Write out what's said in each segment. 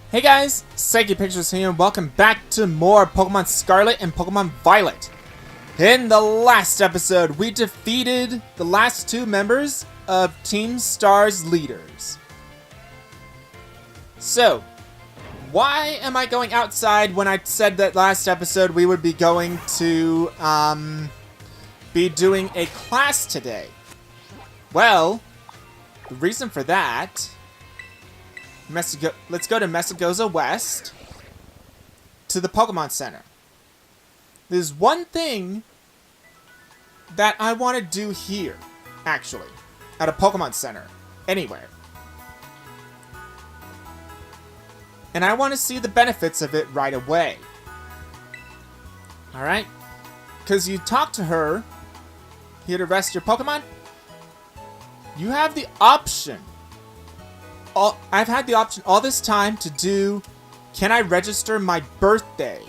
Hey guys, Psychic Pictures here and welcome back to more Pokemon Scarlet and Pokemon Violet. In the last episode, we defeated the last two members of Team Star's leaders. So, why am I going outside when I said that last episode we would be going to be doing a class today? Well, the reason for that... let's go to Messagoza West to the Pokemon Center. There's one thing that I want to do here, actually, at a Pokemon Center, anywhere. And I want to see the benefits of it right away. Alright? Because you talk to her here to rest your Pokemon. You have the option. I've had the option all this time to do, can I register my birthday?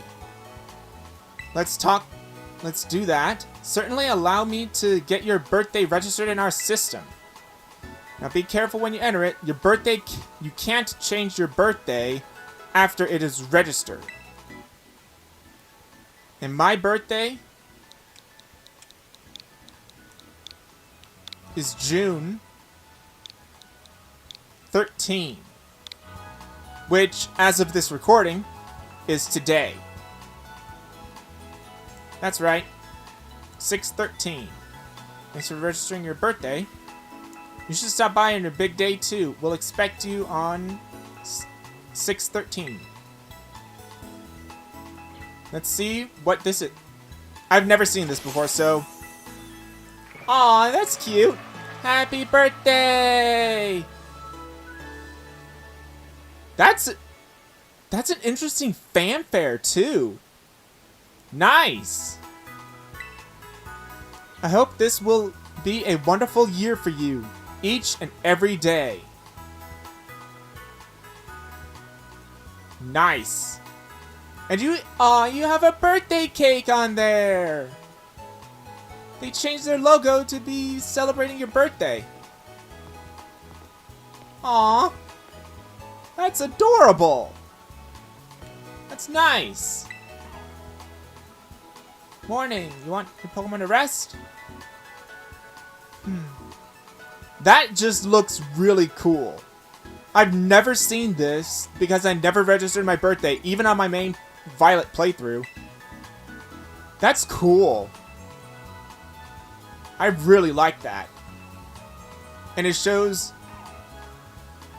Let's do that. Certainly allow me to get your birthday registered in our system. Now be careful when you enter it. Your birthday, you can't change your birthday after it is registered. And my birthday is June 13, which, as of this recording, is today. That's right, 6/13. Thanks for registering your birthday. You should stop by on your big day too. We'll expect you on 6/13. Let's see what this is. I've never seen this before, so... Aw, that's cute! Happy birthday! That's an interesting fanfare, too. Nice! I hope this will be a wonderful year for you, each and every day. Nice. And you have a birthday cake on there! They changed their logo to be celebrating your birthday. Aw. That's adorable! That's nice! Morning, you want your Pokemon to rest? That just looks really cool. I've never seen this because I never registered my birthday, even on my main Violet playthrough. That's cool. I really like that. And it shows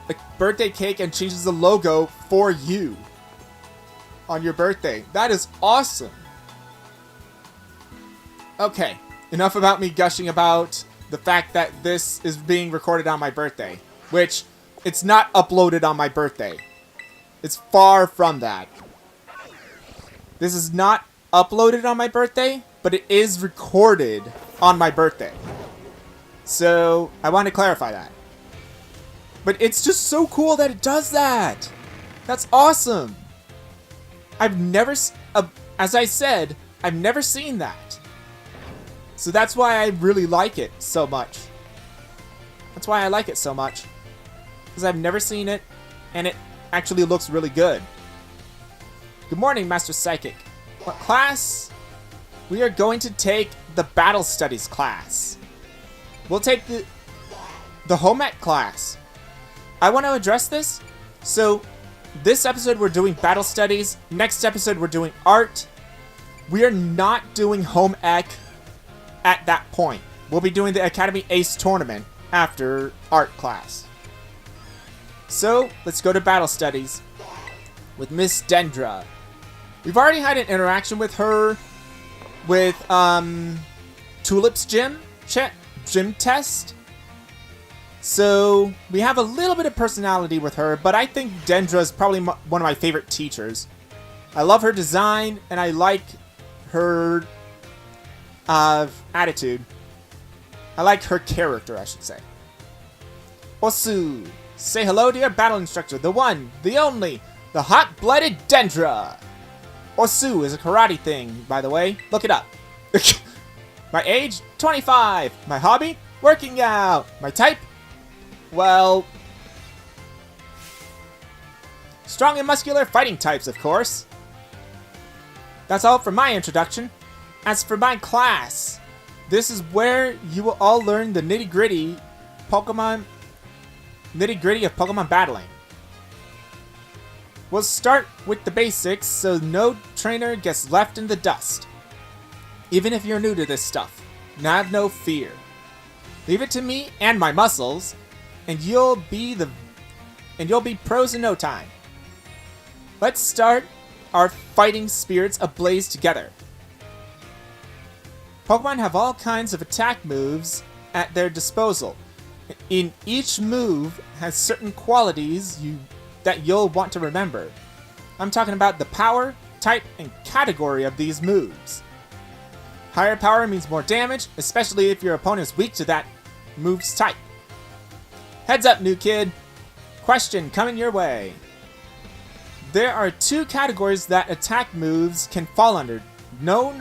a birthday cake and changes the logo for you on your birthday. That is awesome. Okay, enough about me gushing about the fact that this is being recorded on my birthday, which it's not uploaded on my birthday. It's far from that. This is not uploaded on my birthday, but it is recorded on my birthday. So I want to clarify that. But it's just so cool that it does that. That's awesome. I've never, as I said, I've never seen that. So that's why I really like it so much. That's why I like it so much. Because I've never seen it, and it actually looks really good. Good morning, Master Psychic. What class? We are going to take the Battle Studies class. We'll take the Home Ec class. I want to address this. So, this episode we're doing Battle Studies. Next episode we're doing Art. We are not doing Home Ec at that point. We'll be doing the Academy Ace Tournament after Art class. So, let's go to Battle Studies with Miss Dendra. We've already had an interaction with her with Tulip's gym test. So, we have a little bit of personality with her, but I think Dendra is probably one of my favorite teachers. I love her design, and I like her attitude. I like her character, I should say. Osu, say hello to your battle instructor, the one, the only, the hot-blooded Dendra. Osu is a karate thing, by the way. Look it up. My age? 25. My hobby? Working out. My type? Well, Strong and muscular fighting types, of course. That's all for my introduction. As for my class, this is where you will all learn the nitty-gritty of Pokemon battling. We'll start with the basics so no trainer gets left in the dust. Even if you're new to this stuff, have no fear. Leave it to me and my muscles, and you'll be pros in no time. Let's start our fighting spirits ablaze together. Pokemon have all kinds of attack moves at their disposal. In each move has certain qualities that you'll want to remember. I'm talking about the power, type, and category of these moves. Higher power means more damage, especially if your opponent is weak to that move's type. Heads up, new kid. Question coming your way. There are two categories that attack moves can fall under. Know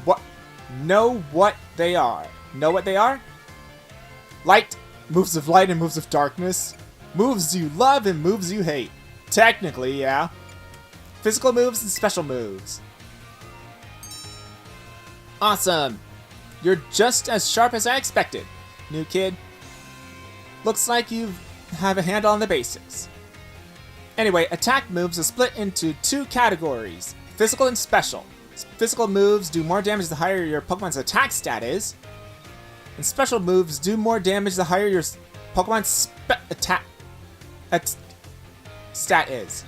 what they are. Know what they are? Light, moves of light and moves of darkness. Moves you love and moves you hate. Technically, yeah. Physical moves and special moves. Awesome. You're just as sharp as I expected, new kid. Looks like you have a handle on the basics. Anyway, attack moves are split into two categories, physical and special. Physical moves do more damage the higher your Pokemon's attack stat is, and special moves do more damage the higher your Pokemon's stat is.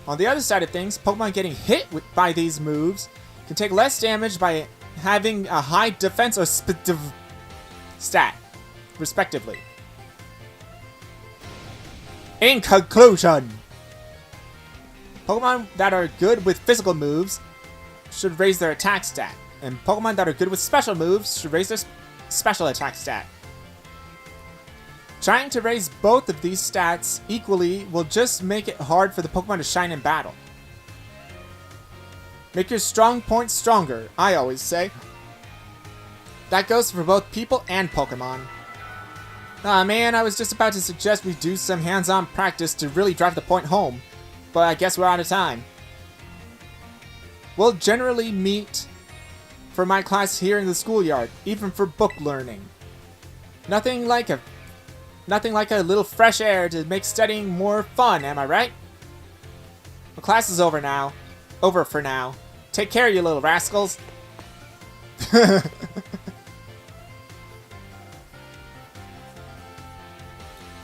On the other side of things, Pokemon getting hit by these moves can take less damage by having a high defense or stat, respectively. In conclusion, Pokemon that are good with physical moves should raise their attack stat, and Pokemon that are good with special moves should raise their special attack stat. Trying to raise both of these stats equally will just make it hard for the Pokemon to shine in battle. Make your strong points stronger, I always say. That goes for both people and Pokemon. Aw man, I was just about to suggest we do some hands-on practice to really drive the point home, but I guess we're out of time. We'll generally meet for my class here in the schoolyard, even for book learning. Nothing like a little fresh air to make studying more fun, am I right? The class is over now. Over for now. Take care, you little rascals.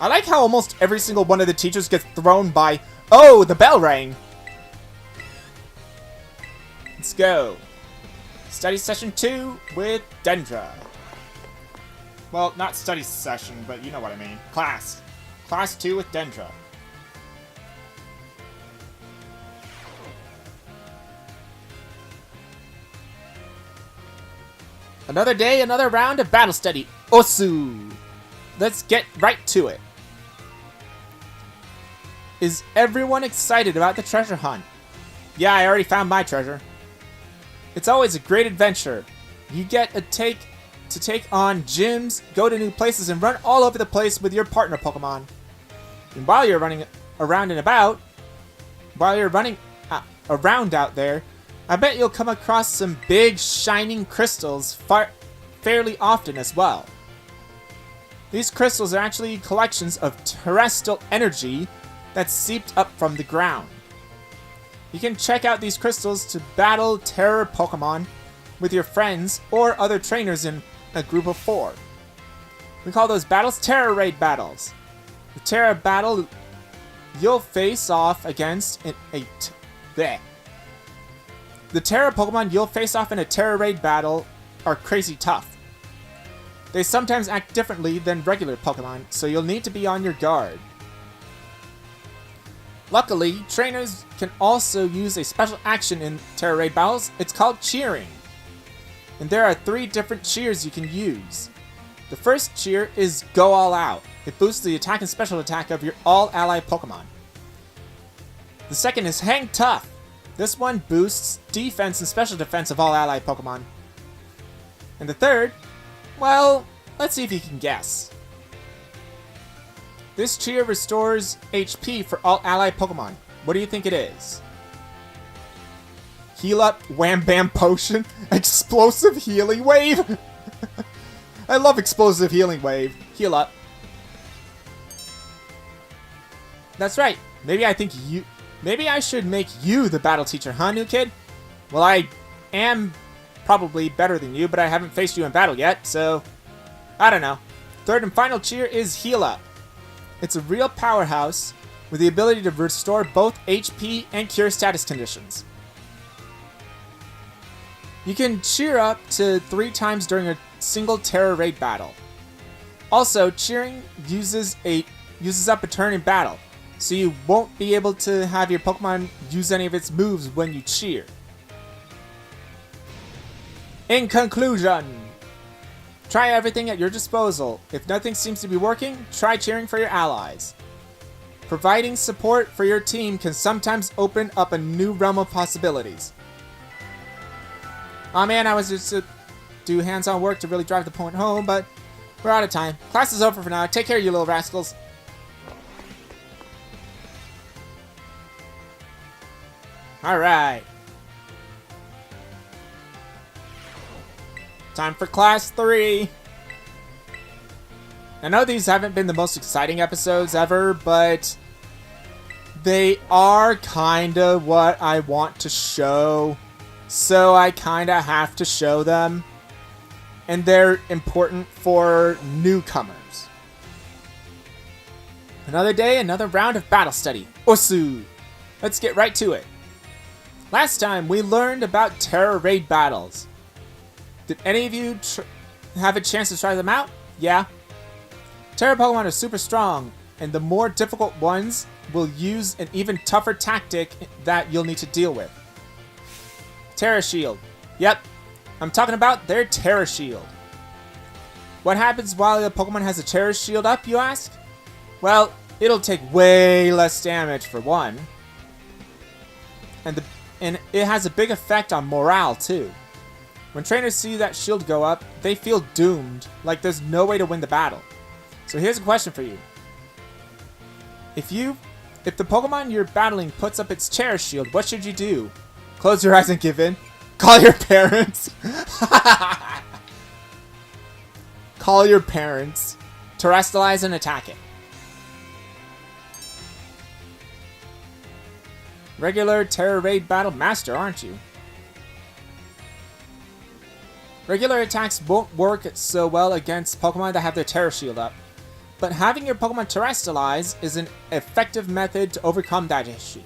I like how almost every single one of the teachers gets thrown by, oh, the bell rang. Let's go. Study session 2 with Dendra. Well, not study session, but you know what I mean. Class. Class 2 with Dendra. Another day, another round of battle study. Osu! Let's get right to it. Is everyone excited about the treasure hunt? Yeah, I already found my treasure. It's always a great adventure. You get to take on gyms, go to new places, and run all over the place with your partner Pokemon. And while you're running around out there, I bet you'll come across some big shining crystals fairly often as well. These crystals are actually collections of terrestrial energy that's seeped up from the ground. You can check out these crystals to battle terror Pokemon with your friends or other trainers in a group of 4. We call those battles Terra Raid battles. The Terra battle you'll face off against in The Terra Pokemon you'll face off in a Terra Raid battle are crazy tough. They sometimes act differently than regular Pokemon, so you'll need to be on your guard. Luckily, trainers can also use a special action in Terra Raid battles. It's called cheering. And there are 3 different cheers you can use. The first cheer is Go All Out. It boosts the attack and special attack of your all ally Pokemon. The second is Hang Tough. This one boosts defense and special defense of all ally Pokemon. And the third, well, let's see if you can guess. This cheer restores HP for all allied Pokemon. What do you think it is? Heal up, Wham Bam Potion, Explosive Healing Wave. I love Explosive Healing Wave. Heal up. That's right. Maybe I should make you the battle teacher, huh, new kid? Well, I am probably better than you, but I haven't faced you in battle yet, so I don't know. Third and final cheer is Heal Up. It's a real powerhouse with the ability to restore both HP and cure status conditions. You can cheer up to 3 times during a single Terra Raid battle. Also, cheering uses up a turn in battle, so you won't be able to have your Pokemon use any of its moves when you cheer. In conclusion, try everything at your disposal. If nothing seems to be working, try cheering for your allies. Providing support for your team can sometimes open up a new realm of possibilities. Aw man, I was just to do hands-on work to really drive the point home, but we're out of time. Class is over for now. Take care, you little rascals. Alright. Time for Class 3. I know these haven't been the most exciting episodes ever, but they are kinda what I want to show. So I kinda have to show them. And they're important for newcomers. Another day, another round of battle study. Osu! Let's get right to it. Last time, we learned about Terra Raid battles. Did any of you have a chance to try them out? Yeah? Terra Pokemon are super strong, and the more difficult ones will use an even tougher tactic that you'll need to deal with. Terra Shield. Yep, I'm talking about their Terra Shield. What happens while the Pokemon has a Terra Shield up, you ask? Well, it'll take way less damage for one. And it has a big effect on morale, too. When trainers see that shield go up, they feel doomed, like there's no way to win the battle. So here's a question for you. If the Pokemon you're battling puts up its Terra Shield, what should you do? Close your eyes and give in? Call your parents? Call your parents. Terrestrialize and attack it. Regular Terra Raid battle master, aren't you? Regular attacks won't work so well against Pokemon that have their Terra Shield up, but having your Pokemon terrestrialize is an effective method to overcome that issue.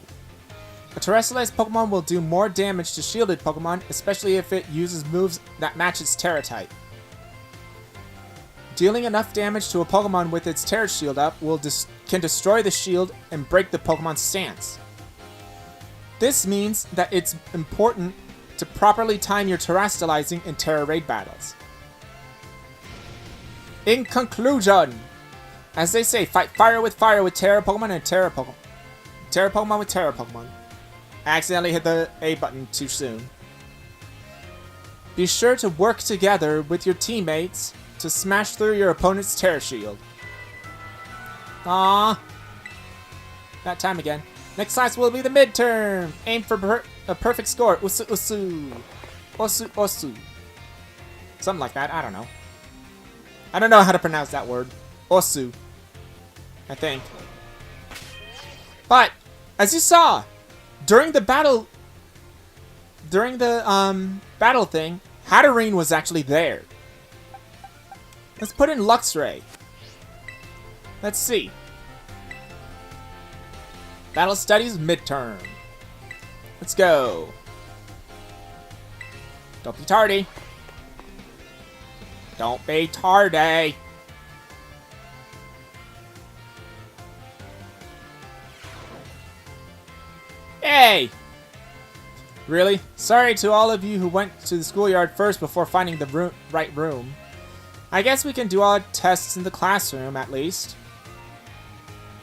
A terrestrialized Pokemon will do more damage to shielded Pokemon, especially if it uses moves that match its Terra type. Dealing enough damage to a Pokemon with its Terra Shield up can destroy the shield and break the Pokemon's stance. This means that it's important to properly time your terrestrializing in Terra Raid battles. In conclusion, as they say, fight fire with Terra Pokemon and Terra Pokemon. Terra Pokemon with Terra Pokemon. I accidentally hit the A button too soon. Be sure to work together with your teammates to smash through your opponent's Terra Shield. Aww. That time again. Next class will be the midterm. Aim for a perfect score. Usu usu. Osu osu. Something like that. I don't know. I don't know how to pronounce that word. Osu. I think. But, as you saw, during the battle thing, Hatterene was actually there. Let's put in Luxray. Let's see. Battle Studies midterm. Let's go. Don't be tardy. Don't be tardy. Hey! Really? Sorry to all of you who went to the schoolyard first before finding the right room. I guess we can do all tests in the classroom, at least.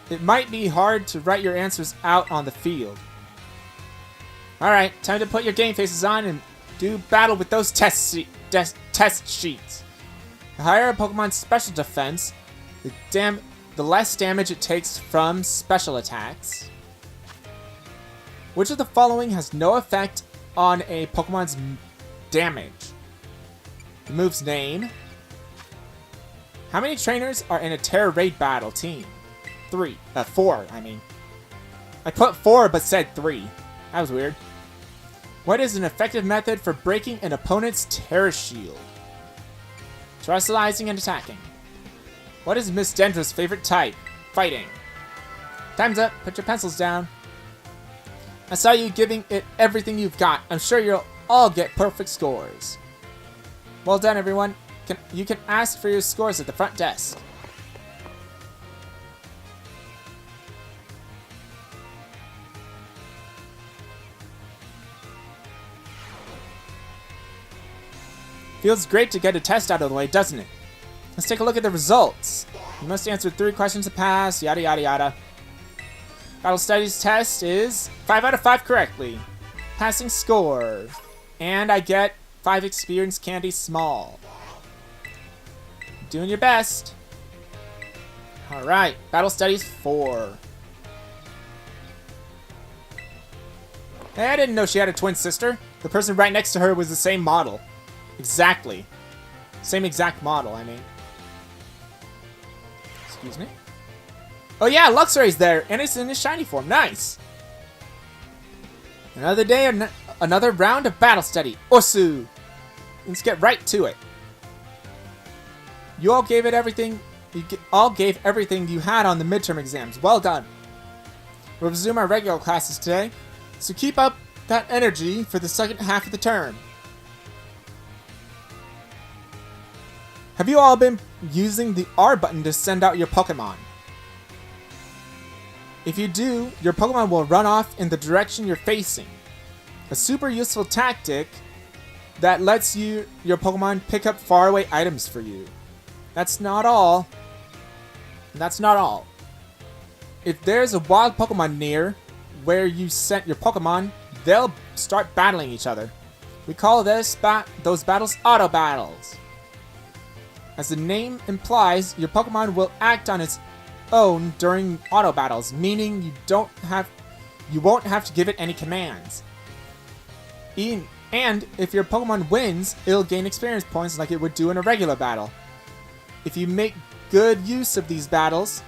It might be hard to write your answers out on the field. Alright, time to put your game faces on and do battle with those test sheets. To hire a Pokemon's special defense, the the less damage it takes from special attacks. Which of the following has no effect on a Pokemon's damage? The move's name. How many trainers are in a Terra Raid battle team? 4, I mean. I put 4 but said 3. That was weird. What is an effective method for breaking an opponent's Terra Shield? Terrestrializing and attacking. What is Miss Dendra's favorite type? Fighting. Time's up. Put your pencils down. I saw you giving it everything you've got. I'm sure you'll all get perfect scores. Well done, everyone. You can ask for your scores at the front desk. Feels great to get a test out of the way, doesn't it? Let's take a look at the results. You must answer 3 questions to pass, yada yada yada. Battle Studies test is 5 out of 5 correctly. Passing score. And I get 5 experience candy small. Doing your best. Alright, Battle Studies 4. Hey, I didn't know she had a twin sister. The person right next to her was the same model. Exactly. Same exact model, I mean. Excuse me? Oh yeah, Luxray's there, and it's in his shiny form. Nice! Another day, another round of battle study. Osu! Let's get right to it. You all gave it everything. You all gave everything you had on the midterm exams. Well done. We'll resume our regular classes today, so keep up that energy for the second half of the term. Have you all been using the R button to send out your Pokemon? If you do, your Pokemon will run off in the direction you're facing. A super useful tactic that lets your Pokemon pick up faraway items for you. That's not all. That's not all. If there's a wild Pokemon near where you sent your Pokemon, they'll start battling each other. We call those battles auto battles. As the name implies, your Pokemon will act on its own during auto battles, meaning you won't have to give it any commands. And if your Pokemon wins, it'll gain experience points like it would do in a regular battle. If you make good use of these battles,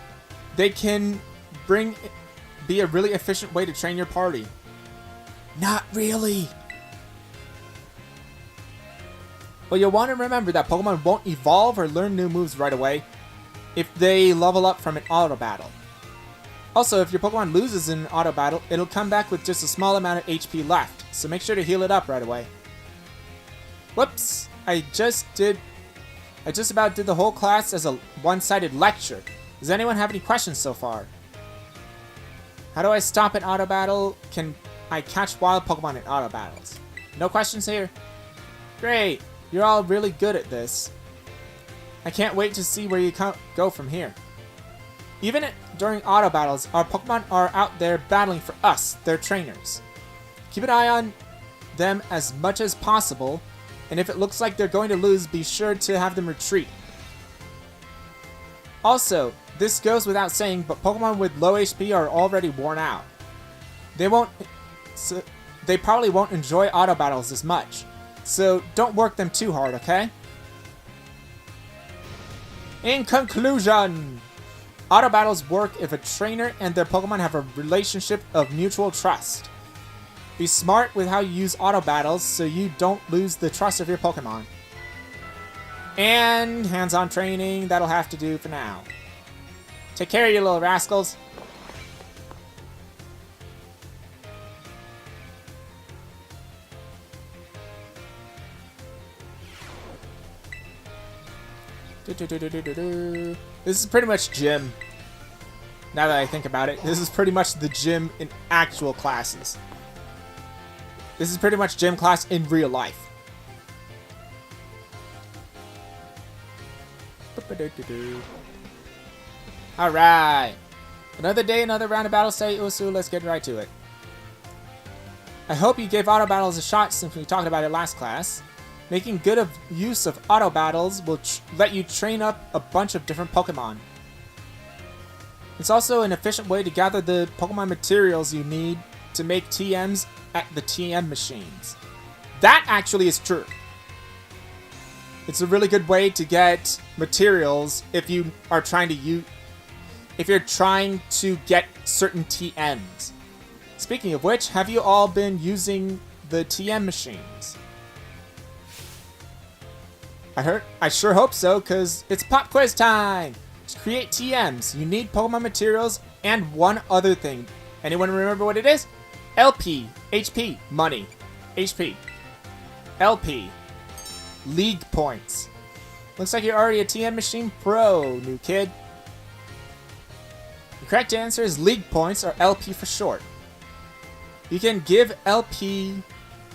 they can be a really efficient way to train your party. Not really. But you'll want to remember that Pokemon won't evolve or learn new moves right away if they level up from an auto battle. Also, if your Pokemon loses in an auto battle, it'll come back with just a small amount of HP left, so make sure to heal it up right away. Whoops! I just about did the whole class as a one-sided lecture. Does anyone have any questions so far? How do I stop an auto battle? Can I catch wild Pokemon in auto battles? No questions here? Great! You're all really good at this. I can't wait to see where you go from here. Even during auto battles, our Pokemon are out there battling for us, their trainers. Keep an eye on them as much as possible, and if it looks like they're going to lose, be sure to have them retreat. Also, this goes without saying, but Pokemon with low HP are already worn out. They probably won't enjoy auto battles as much, so don't work them too hard, okay? In conclusion, auto battles work if a trainer and their Pokemon have a relationship of mutual trust. Be smart with how you use auto battles so you don't lose the trust of your Pokemon. And hands-on training, that'll have to do for now. Take care, you little rascals. This is pretty much gym. Now that I think about it, this is pretty much the gym in actual classes. This is pretty much gym class in real life. Alright. Another day, another round of battle. Say Usu, let's get right to it. I hope you gave auto battles a shot since we talked about it last class. Making good use of auto battles will let you train up a bunch of different Pokemon. It's also an efficient way to gather the Pokemon materials you need to make TMs at the TM machines. That actually is true. It's a really good way to get materials if you are trying to if you're trying to get certain TMs. Speaking of which, have you all been using the TM machines? I sure hope so, because it's pop quiz time! To create TMs, you need Pokemon materials and one other thing. Anyone remember what it is? LP. HP. Money. HP. LP. League points. Looks like you're already a TM Machine Pro, new kid. The correct answer is League points, or LP for short. You can give LP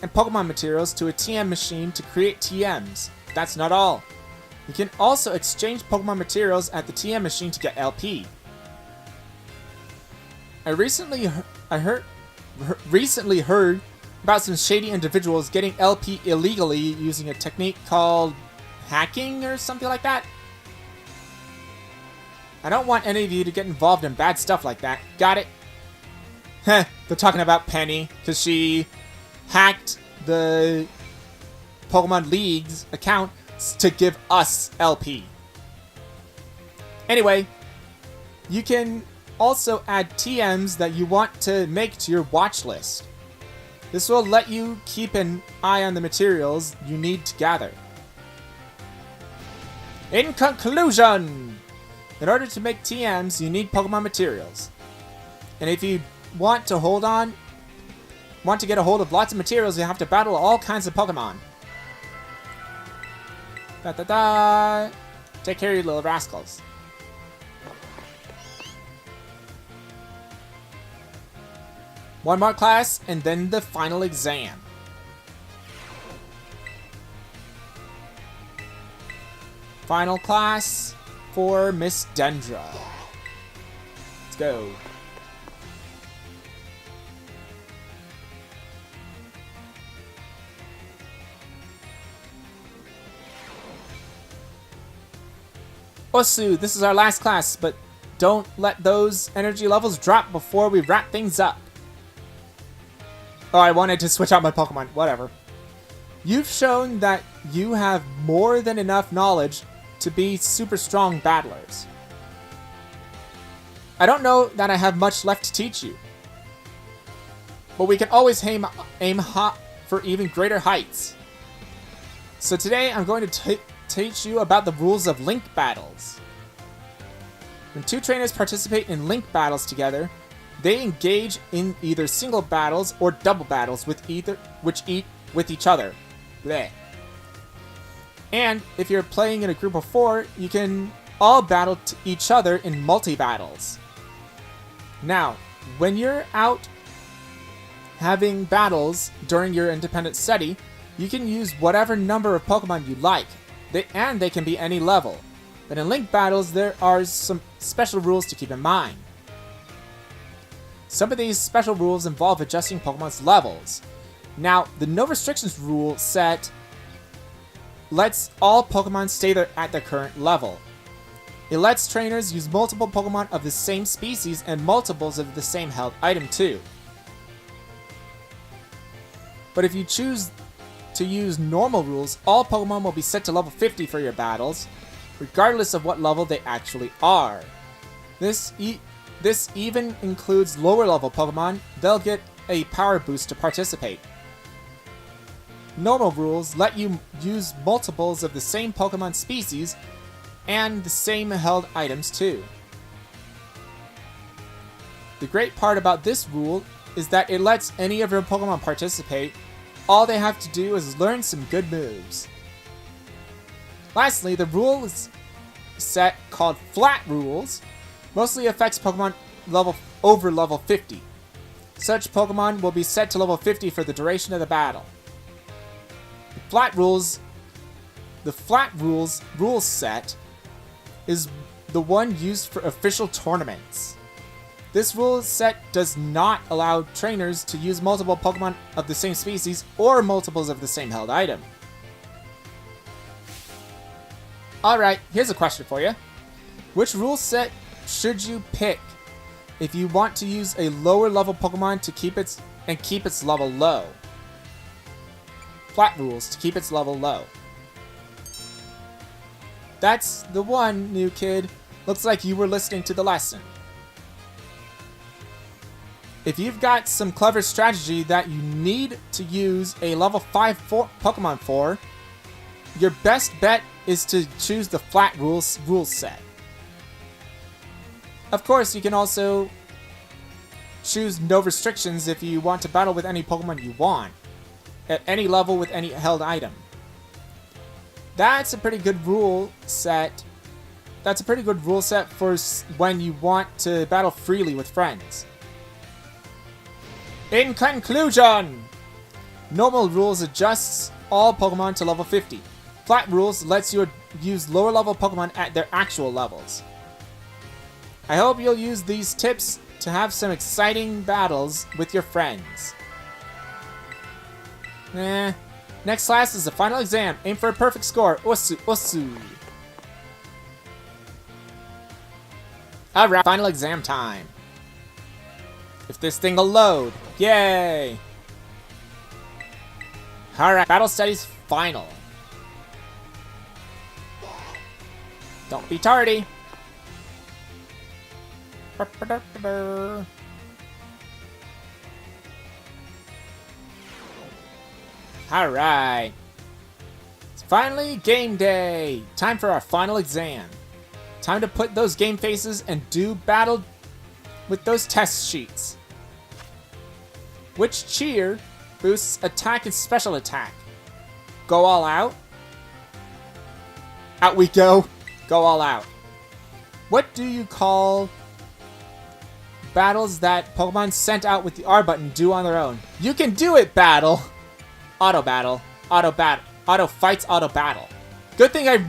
and Pokemon materials to a TM machine to create TMs. That's not all. You can also exchange Pokemon materials at the TM machine to get LP. I recently heard about some shady individuals getting LP illegally using a technique called hacking or something like that. I don't want any of you to get involved in bad stuff like that. Got it? Heh, they're talking about Penny because she hacked the Pokemon League's account to give us LP. Anyway, you can also add TMs that you want to make to your watch list. This will let you keep an eye on the materials you need to gather. In conclusion, in order to make TMs, you need Pokemon materials. And if you want to get a hold of lots of materials, you have to battle all kinds of Pokemon. Take care of you little rascals. One more class, and then the final exam. Final class for Miss Dendra. Let's go. Osu, this is our last class, but don't let those energy levels drop before we wrap things up. Oh, I wanted to switch out my Pokemon. Whatever. You've shown that you have more than enough knowledge to be super strong battlers. I don't know that I have much left to teach you, but we can always aim high for even greater heights. So today I'm going to teach you about the rules of link battles. When two trainers participate in link battles together, they engage in either single battles or double battles with each other. Bleh. And if you're playing in a group of 4, you can all battle each other in multi-battles. Now, when you're out having battles during your independent study, you can use whatever number of Pokemon you like. They can be any level. But in link battles, there are some special rules to keep in mind. Some of these special rules involve adjusting Pokemon's levels. Now, the no restrictions rule set lets all Pokemon stay at their current level. It lets trainers use multiple Pokemon of the same species and multiples of the same held item too. But if you choose to use normal rules, all Pokemon will be set to level 50 for your battles, regardless of what level they actually are. This even includes lower level Pokemon. They'll get a power boost to participate. Normal rules let you use multiples of the same Pokemon species and the same held items too. The great part about this rule is that it lets any of your Pokemon participate. All they have to do is learn some good moves. Lastly, the rules set called Flat Rules mostly affects Pokemon over level 50. Such Pokemon will be set to level 50 for the duration of the battle. The Flat Rules rule set is the one used for official tournaments. This rule set does not allow trainers to use multiple Pokemon of the same species or multiples of the same held item. Alright, here's a question for you. Which rule set should you pick if you want to use a lower level Pokemon to keep its level low? Flat rules to keep its level low. That's the one, new kid. Looks like you were listening to the lesson. If you've got some clever strategy that you need to use a level 5 Pokemon for, your best bet is to choose the flat rule set. Of course, you can also choose no restrictions if you want to battle with any Pokemon you want, at any level with any held item. That's a pretty good rule set. That's a pretty good rule set for when you want to battle freely with friends. In conclusion, normal rules adjusts all Pokemon to level 50. Flat rules lets you use lower level Pokemon at their actual levels. I hope you'll use these tips to have some exciting battles with your friends. Next class is the final exam. Aim for a perfect score. Osu. Alright, final exam time. If this thing will load. Yay! Alright, Battle Studies final. Don't be tardy. Alright. It's finally game day. Time for our final exam. Time to put those game faces and do battle with those test sheets. Which cheer boosts attack and special attack? Go all out? Out we go. Go all out. What do you call battles that Pokemon sent out with the R button do on their own? You can do it, battle! Auto battle. Auto battle. Auto fights, auto battle. Good thing I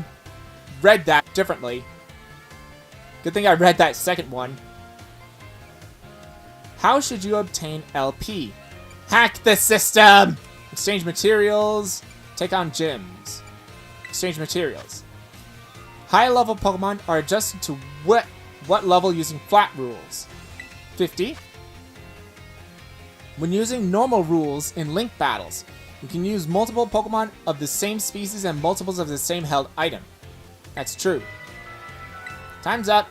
read that differently. Good thing I read that second one. How should you obtain LP? Hack the system! Exchange materials. Take on gyms. Exchange materials. High level Pokemon are adjusted to what level using flat rules? 50. When using normal rules in link battles, you can use multiple Pokemon of the same species and multiples of the same held item. That's true. Time's up.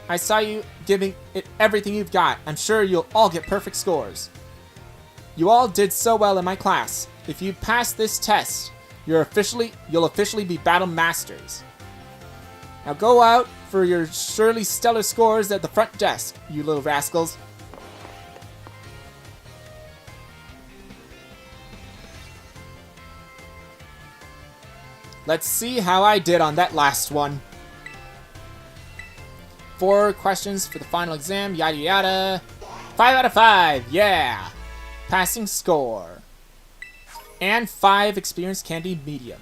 I saw you giving it everything you've got. I'm sure you'll all get perfect scores. You all did so well in my class. If you pass this test, you'll officially be battle masters. Now go out for your surely stellar scores at the front desk, you little rascals. Let's see how I did on that last one. 4 questions for the final exam, yada yada. 5 out of 5, yeah! Passing score. And 5 experience candy medium.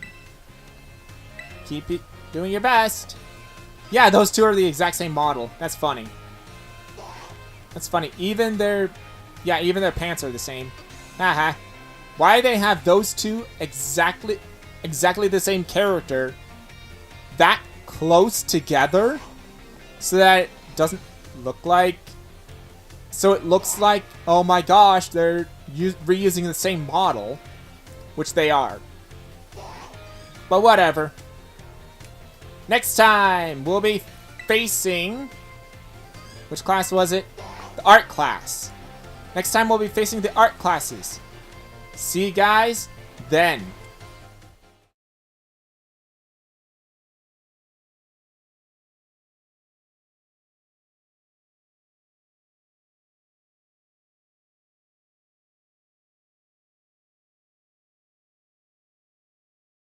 Keep it doing your best. Yeah, those two are the exact same model. That's funny. That's funny. Even their pants are the same. Haha. Why they have those two exactly the same character that close together so that it doesn't look like... So it looks like, oh my gosh, they're reusing the same model, which they are. But whatever. Next time, we'll be facing... Which class was it? The art class. Next time, we'll be facing the art classes. See you guys then.